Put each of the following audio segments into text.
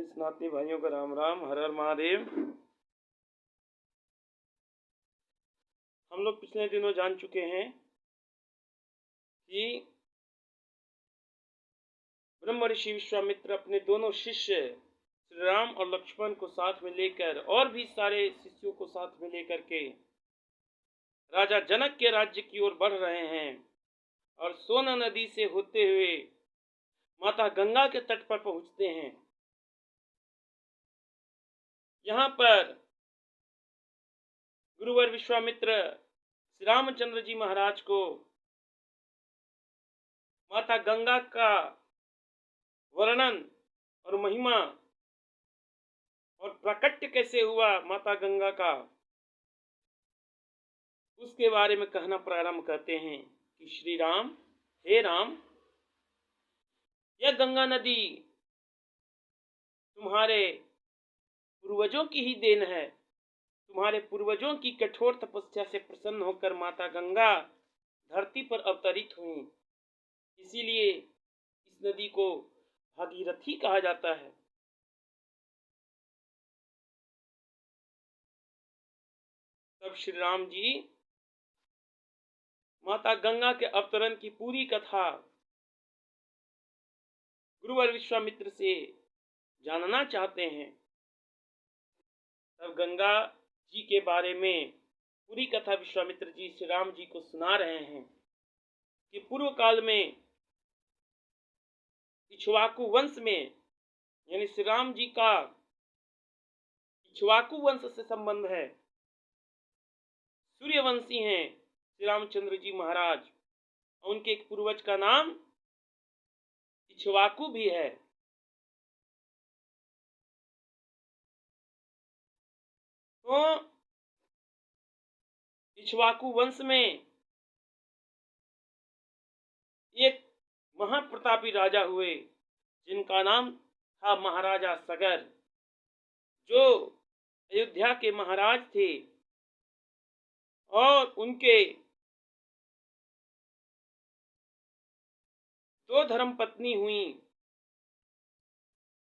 सभी सनातनी भाइयों का राम राम, हर हर महादेव। हम लोग पिछले दिनों जान चुके हैं कि ब्रह्म ऋषि विश्वामित्र अपने दोनों शिष्य श्री राम और लक्ष्मण को साथ में लेकर और भी सारे शिष्यों को साथ में लेकर के राजा जनक के राज्य की ओर बढ़ रहे हैं और सोन नदी से होते हुए माता गंगा के तट पर पहुंचते हैं। यहाँ पर गुरुवर विश्वामित्र श्री रामचंद्र जी महाराज को माता गंगा का वर्णन और महिमा और प्राकट्य कैसे हुआ माता गंगा का, उसके बारे में कहना प्रारंभ करते हैं कि श्री राम, हे राम, यह गंगा नदी तुम्हारे पूर्वजों की ही देन है। तुम्हारे पूर्वजों की कठोर तपस्या से प्रसन्न होकर माता गंगा धरती पर अवतरित हुई, इसीलिए इस नदी को भागीरथी कहा जाता है। तब श्री राम जी माता गंगा के अवतरण की पूरी कथा गुरुवर विश्वामित्र से जानना चाहते हैं। तब गंगा जी के बारे में पूरी कथा विश्वामित्र जी श्री राम जी को सुना रहे हैं कि पूर्व काल में इक्ष्वाकु वंश में, यानी श्री राम जी का इक्ष्वाकु वंश से संबंध है। सूर्यवंशी हैं श्री रामचंद्र जी महाराज, उनके एक पूर्वज का नाम इक्ष्वाकु भी है। तो इक्ष्वाकु वंश में एक महाप्रतापी राजा हुए जिनका नाम था महाराजा सगर, जो अयोध्या के महाराज थे और उनके दो धर्मपत्नी हुई।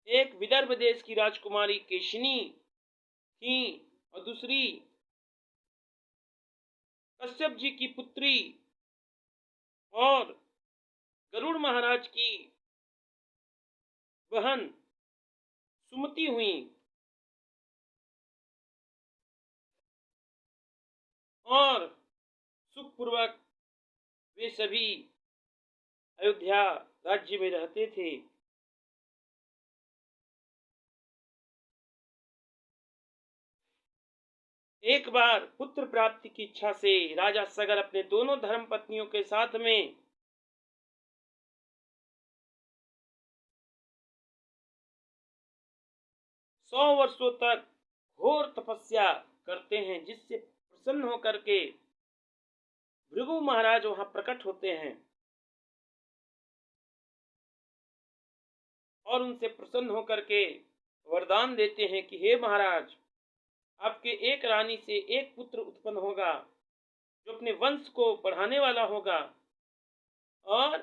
एक विदर्भ देश की राजकुमारी केशिनी थी और दूसरी कश्यप जी की पुत्री और गरुड़ महाराज की बहन सुमति हुई। और सुखपूर्वक वे सभी अयोध्या राज्य में रहते थे। एक बार पुत्र प्राप्ति की इच्छा से राजा सगर अपने दोनों धर्मपत्नियों के साथ में 100 वर्षों तक घोर तपस्या करते हैं, जिससे प्रसन्न होकर के भृगु महाराज वहां प्रकट होते हैं और उनसे प्रसन्न होकर के वरदान देते हैं कि हे महाराज, आपके एक रानी से एक पुत्र उत्पन्न होगा जो अपने वंश को बढ़ाने वाला होगा और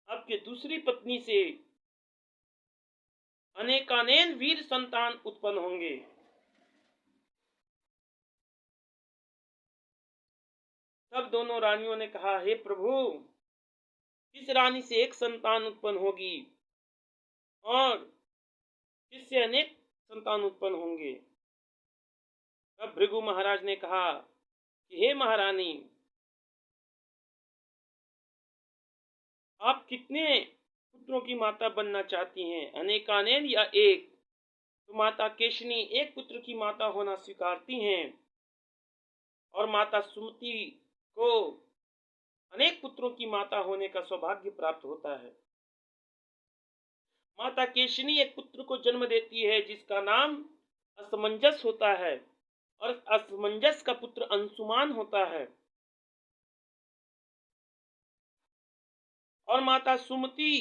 आपके दूसरी पत्नी से अनेकानेक वीर संतान उत्पन्न होंगे। तब दोनों रानियों ने कहा, हे प्रभु, किस रानी से एक संतान उत्पन्न होगी और किससे अनेक संतान उत्पन्न होंगे। तब भृगु महाराज ने कहा कि हे महारानी, आप कितने पुत्रों की माता बनना चाहती हैं, अनेकानेक या एक? तो माता केशनी एक पुत्र की माता होना स्वीकारती हैं और माता सुमति को अनेक पुत्रों की माता होने का सौभाग्य प्राप्त होता है। माता केशनी एक पुत्र को जन्म देती है जिसका नाम असमंजस होता है और असमंजस का पुत्र अंशुमान होता है। और माता सुमति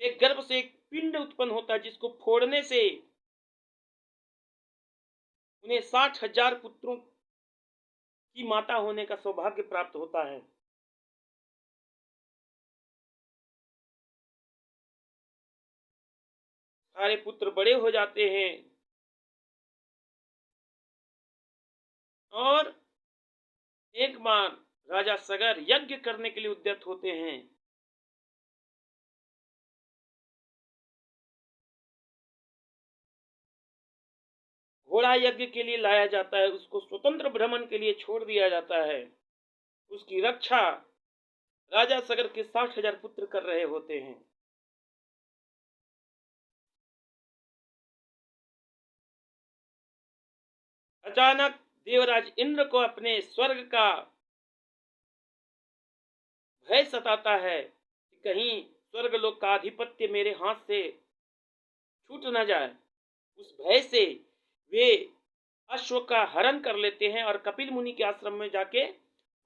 के गर्भ से एक पिंड उत्पन्न होता है जिसको फोड़ने से उन्हें 60,000 पुत्रों की माता होने का सौभाग्य प्राप्त होता है। सारे पुत्र बड़े हो जाते हैं और एक बार राजा सगर यज्ञ करने के लिए उद्यत होते हैं। घोड़ा यज्ञ के लिए लाया जाता है, उसको स्वतंत्र भ्रमण के लिए छोड़ दिया जाता है। उसकी रक्षा राजा सगर के 60,000 पुत्र कर रहे होते हैं। अचानक देवराज इंद्र को अपने स्वर्ग का भय सताता है कि कहीं स्वर्गलोक का आधिपत्य मेरे हाथ से छूट न जाए। उस भय से वे अश्व का हरण कर लेते हैं और कपिल मुनि के आश्रम में जाके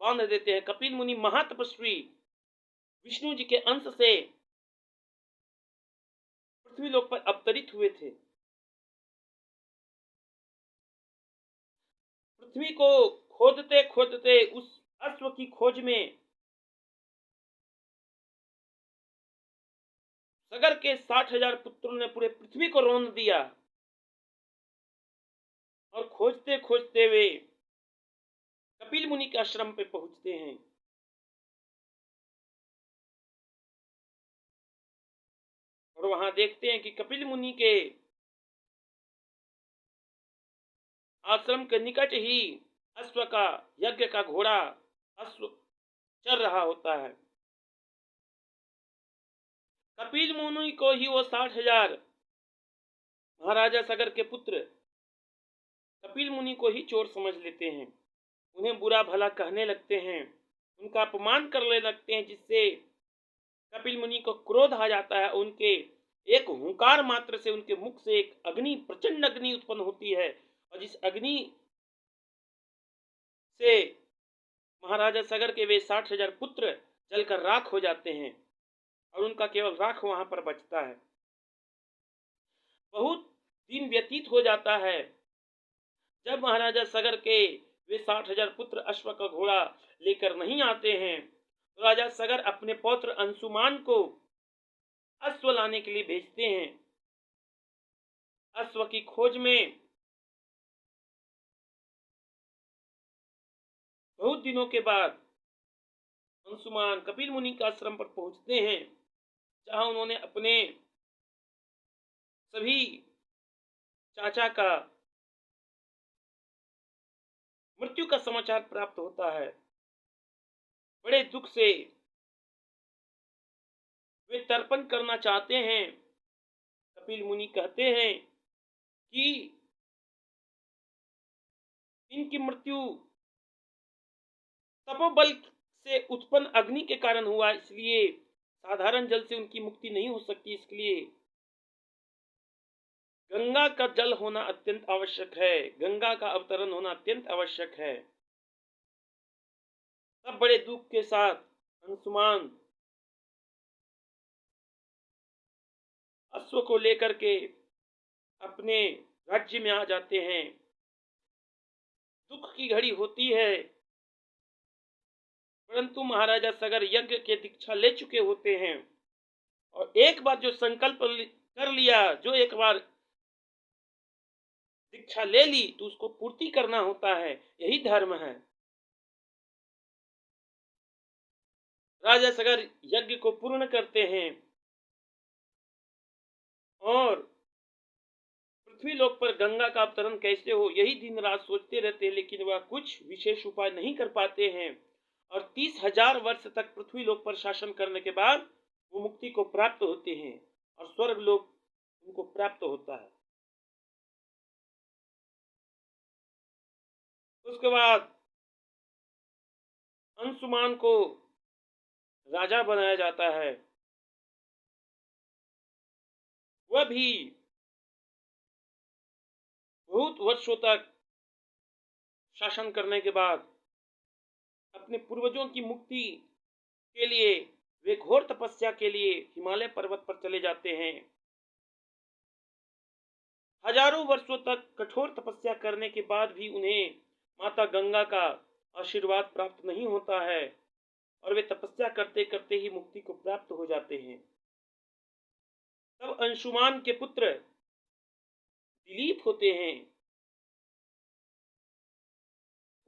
बांध देते हैं। कपिल मुनि महातपस्वी विष्णु जी के अंश से पृथ्वी लोक पर अवतरित हुए थे। पृथ्वी को खोदते खोदते उस अश्व की खोज में सगर के 60,000 पुत्रों ने पूरे पृथ्वी को रौंद दिया और खोजते खोजते वे कपिल मुनि के आश्रम पे पहुंचते हैं। और वहां देखते हैं कि कपिल मुनि के आश्रम के निकट ही अश्व का यज्ञ का घोड़ा अश्व चल रहा होता है। कपिल मुनि को ही वो 60,000 महाराजा सगर के पुत्र कपिल मुनि को ही चोर समझ लेते हैं। उन्हें बुरा भला कहने लगते हैं, उनका अपमान करने लगते हैं, जिससे कपिल मुनि को क्रोध आ जाता है। उनके एक हुंकार मात्र से उनके मुख से एक अग्नि, प्रचंड अग्नि उत्पन्न होती है और जिस अग्नि से महाराजा सगर के वे 60,000 पुत्र जलकर राख हो जाते हैं और उनका केवल राख वहां पर बचता है। बहुत दिन व्यतीत हो जाता है। जब महाराजा सगर के वे 60,000 पुत्र अश्व का घोड़ा लेकर नहीं आते हैं तो राजा सगर अपने पौत्र अंशुमान को अश्व लाने के लिए भेजते हैं। अश्व की खोज में बहुत दिनों के बाद अंशुमान कपिल मुनि के आश्रम पर पहुंचते हैं, जहां उन्होंने अपने सभी चाचा का मृत्यु का समाचार प्राप्त होता है। बड़े दुख से वे तर्पण करना चाहते हैं। कपिल मुनि कहते हैं कि इनकी मृत्यु तपोबल से उत्पन्न अग्नि के कारण हुआ, इसलिए साधारण जल से उनकी मुक्ति नहीं हो सकती। इसलिए गंगा का जल होना अत्यंत आवश्यक है, गंगा का अवतरण होना अत्यंत आवश्यक है। तब बड़े दुख के साथ अंशुमान अश्व को लेकर के अपने राज्य में आ जाते हैं। दुख की घड़ी होती है, परंतु महाराजा सगर यज्ञ के दीक्षा ले चुके होते हैं और एक बार जो संकल्प कर लिया, जो एक बार दीक्षा ले ली तो उसको पूर्ति करना होता है, यही धर्म है। राजा सगर यज्ञ को पूर्ण करते हैं और पृथ्वी लोक पर गंगा का अवतरण कैसे हो, यही दिन रात सोचते रहते हैं, लेकिन वह कुछ विशेष उपाय नहीं कर पाते हैं। और 30,000 वर्ष तक पृथ्वी लोक पर शासन करने के बाद वो मुक्ति को प्राप्त होते हैं और स्वर्ग लोक उनको प्राप्त होता है। उसके बाद अंशुमान को राजा बनाया जाता है। वह भी बहुत वर्षों तक शासन करने के बाद अपने पूर्वजों की मुक्ति के लिए वे घोर तपस्या के लिए हिमालय पर्वत पर चले जाते हैं। हजारों वर्षों तक कठोर तपस्या करने के बाद भी उन्हें माता गंगा का आशीर्वाद प्राप्त नहीं होता है और वे तपस्या करते करते ही मुक्ति को प्राप्त हो जाते हैं। तब अंशुमान के पुत्र दिलीप होते हैं,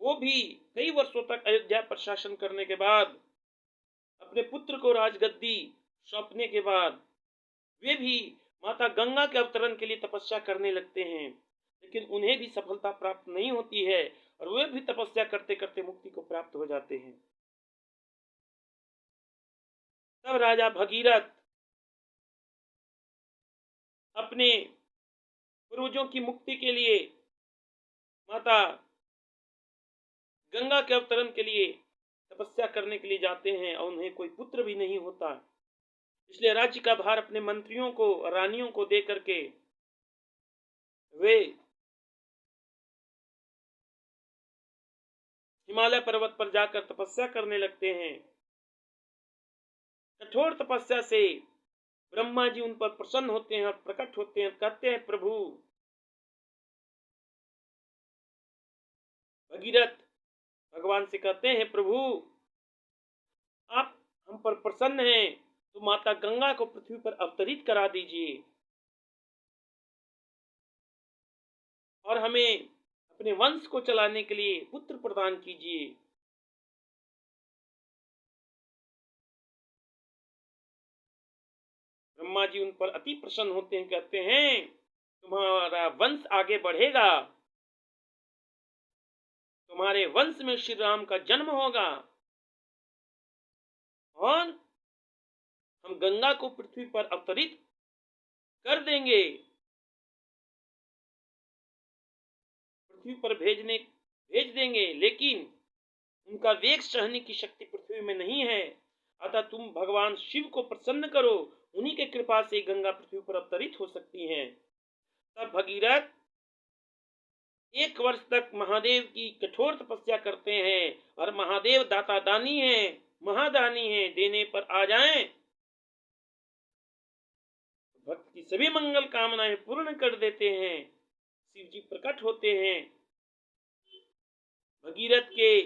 वो भी कई वर्षों तक अयोध्या पर शासन करने के बाद अपने पुत्र को राजगद्दी सौंपने के बाद वे भी माता गंगा के अवतरण के लिए तपस्या करने लगते हैं, लेकिन उन्हें भी सफलता प्राप्त नहीं होती है और वे भी तपस्या करते करते मुक्ति को प्राप्त हो जाते हैं। तब राजा भगीरथ अपने पूर्वजों की मुक्ति के लिए माता गंगा के अवतरण के लिए तपस्या करने के लिए जाते हैं और उन्हें कोई पुत्र भी नहीं होता। इसलिए राज्य का भार अपने मंत्रियों को, रानियों को दे करके वे हिमालय पर्वत पर जाकर तपस्या करने लगते हैं। कठोर तपस्या से ब्रह्मा जी उन पर प्रसन्न होते हैं और प्रकट होते हैं, कहते हैं प्रभु भगीरथ भगवान से कहते हैं प्रभु आप हम पर प्रसन्न हैं तो माता गंगा को पृथ्वी पर अवतरित करा दीजिए और हमें अपने वंश को चलाने के लिए पुत्र प्रदान कीजिए। ब्रह्मा जी उन पर अति प्रसन्न होते हैं, कहते हैं तुम्हारा वंश आगे बढ़ेगा, तुम्हारे वंश में श्री राम का जन्म होगा और हम गंगा को पृथ्वी पर अवतरित कर देंगे, पृथ्वी पर भेज देंगे, लेकिन उनका वेग सहने की शक्ति पृथ्वी में नहीं है, अतः तुम भगवान शिव को प्रसन्न करो, उन्हीं के कृपा से गंगा पृथ्वी पर अवतरित हो सकती हैं। तब भगीरथ 1 वर्ष तक महादेव की कठोर तपस्या करते हैं और महादेव दाता दानी है, महादानी है, देने पर आ जाएं भक्त की सभी मंगल कामनाएं पूर्ण कर देते हैं। शिव जी प्रकट होते हैं, भगीरथ के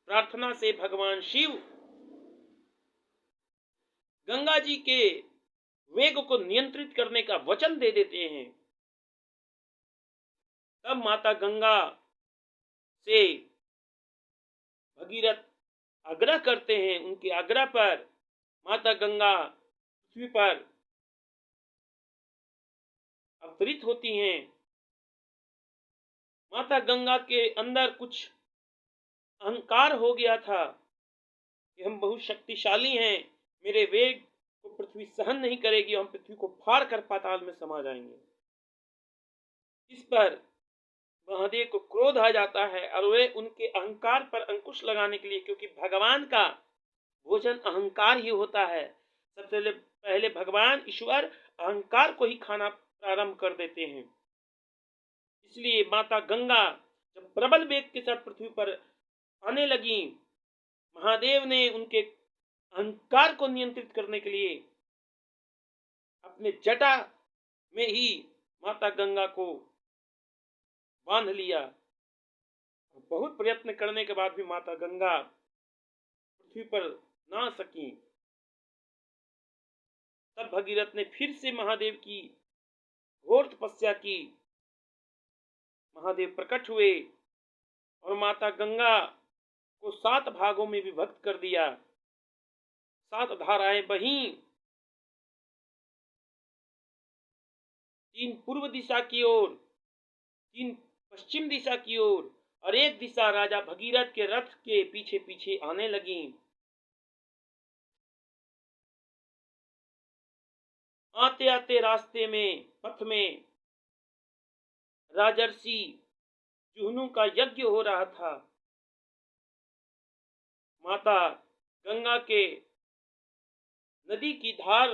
प्रार्थना से भगवान शिव गंगा जी के वेग को नियंत्रित करने का वचन दे देते हैं। तब माता गंगा से भगीरथ आग्रह करते हैं, उनके आग्रह पर माता गंगा पृथ्वी पर अवतरित होती हैं। माता गंगा के अंदर कुछ अहंकार हो गया था कि हम बहुत शक्तिशाली हैं, मेरे वेग को पृथ्वी सहन नहीं करेगी, हम पृथ्वी को फाड़ कर पाताल में समा जाएंगे। इस पर महादेव को क्रोध आ जाता है और वे उनके अहंकार पर अंकुश लगाने के लिए, क्योंकि भगवान का भोजन अहंकार ही होता है, सबसे पहले भगवान ईश्वर अहंकार को ही खाना प्रारंभ कर देते हैं। इसलिए माता गंगा जब प्रबल वेग के साथ पृथ्वी पर आने लगी, महादेव ने उनके अहंकार को नियंत्रित करने के लिए अपने जटा में ही माता गंगा को बांध लिया। बहुत प्रयत्न करने के बाद भी माता गंगा पृथ्वी पर ना सकी। तब भगीरथ ने फिर से महादेव की घोर तपस्या की, महादेव प्रकट हुए और माता गंगा को 7 भागों में विभक्त कर दिया, 7 धाराएं बहीं, 3 पूर्व दिशा की ओर, 3 पश्चिम दिशा की ओर और 1 दिशा राजा भगीरथ के रथ के पीछे पीछे आने लगी। आते आते रास्ते में, पथ में राजर्षि जुहनू का यज्ञ हो रहा था। माता गंगा के नदी की धार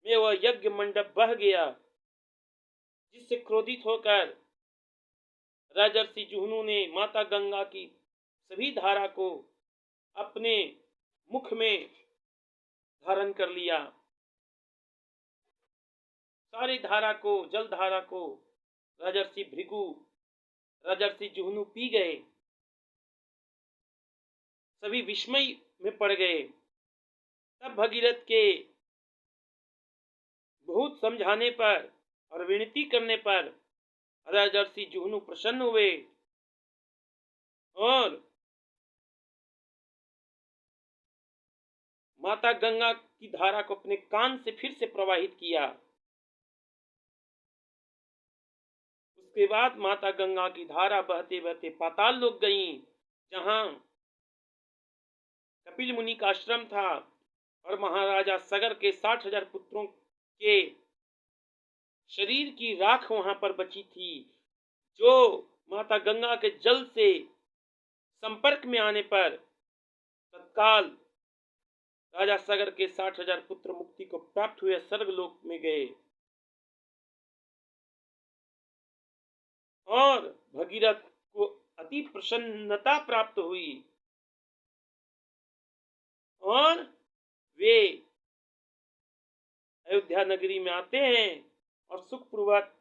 में वह यज्ञ मंडप बह गया, जिससे क्रोधित होकर राजर्षि जुहनू ने माता गंगा की सभी धारा को अपने मुख में धारण कर लिया। सारी धारा को, जल धारा को राजर्षि भृगु, राजर्षि जुहनू पी गए, सभी विस्मय में पड़ गए। तब भगीरथ के बहुत समझाने पर और विनती करने पर राजर्षि जुहनू प्रसन्न हुए और माता गंगा की धारा को अपने कान से फिर से प्रवाहित किया। उसके बाद माता गंगा की धारा बहते बहते पाताल लोक गई, जहां कपिल मुनि का आश्रम था और महाराजा सगर के 60,000 पुत्रों के शरीर की राख वहां पर बची थी, जो माता गंगा के जल से संपर्क में आने पर तत्काल राजा सगर के 60,000 पुत्र मुक्ति को प्राप्त हुए स्वर्गलोक में गए और भगीरथ को अति प्रसन्नता प्राप्त हुई और वे अयोध्या नगरी में आते हैं और सुखपूर्वक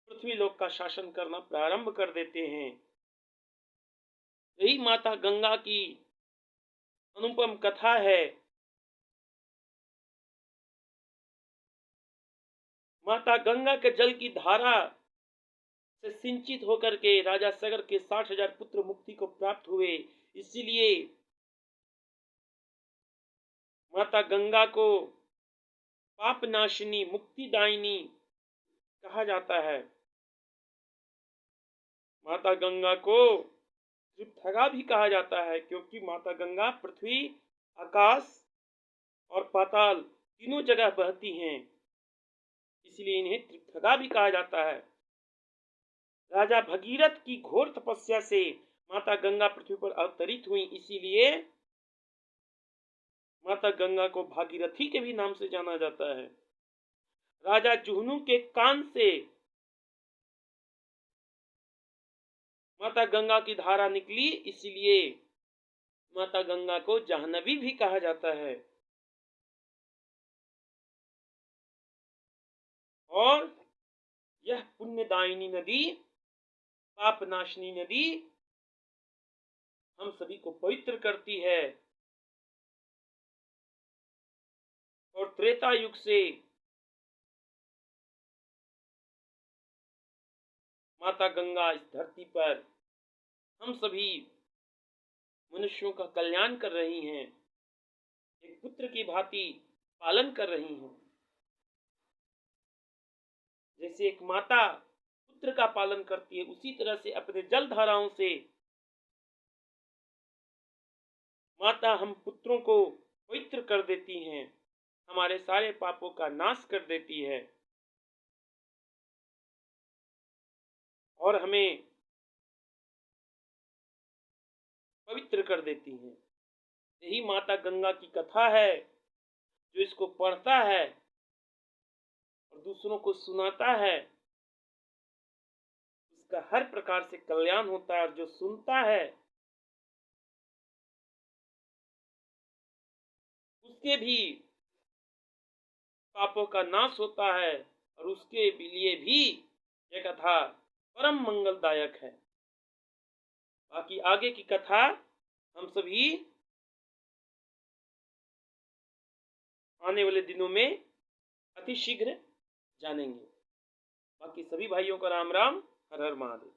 पृथ्वी लोक का शासन करना प्रारंभ कर देते हैं। यही माता गंगा की अनुपम कथा है। माता गंगा के जल की धारा से सिंचित होकर के राजा सगर के 60,000 पुत्र मुक्ति को प्राप्त हुए, इसीलिए माता गंगा को पापनाशिनी मुक्तिदायिनी कहा जाता है। माता गंगा को त्रिपथगा भी कहा जाता है, क्योंकि माता गंगा पृथ्वी, आकाश और पाताल तीनों जगह बहती हैं, इसलिए इन्हें त्रिपथगा भी कहा जाता है। राजा भगीरथ की घोर तपस्या से माता गंगा पृथ्वी पर अवतरित हुई, इसीलिए माता गंगा को भागीरथी के भी नाम से जाना जाता है। राजा जुहनू के कान से माता गंगा की धारा निकली, इसलिए माता गंगा को जाह्नवी भी कहा जाता है। और यह पुण्यदायिनी नदी, पापनाशिनी नदी हम सभी को पवित्र करती है और त्रेता युग से माता गंगा इस धरती पर हम सभी मनुष्यों का कल्याण कर रही हैं, एक पुत्र की भांति पालन कर रही हैं। जैसे एक माता पुत्र का पालन करती है, उसी तरह से अपने जल धाराओं से माता हम पुत्रों को पवित्र कर देती हैं, हमारे सारे पापों का नाश कर देती है और हमें पवित्र कर देती हैं। यही माता गंगा की कथा है। जो इसको पढ़ता है और दूसरों को सुनाता है, उसका हर प्रकार से कल्याण होता है, और जो सुनता है उसके भी पापों का नाश होता है और उसके लिए भी यह कथा परम मंगलदायक है। बाकी आगे की कथा हम सभी आने वाले दिनों में अति शीघ्र जानेंगे। बाकी सभी भाइयों का राम राम, हर हर महादेव।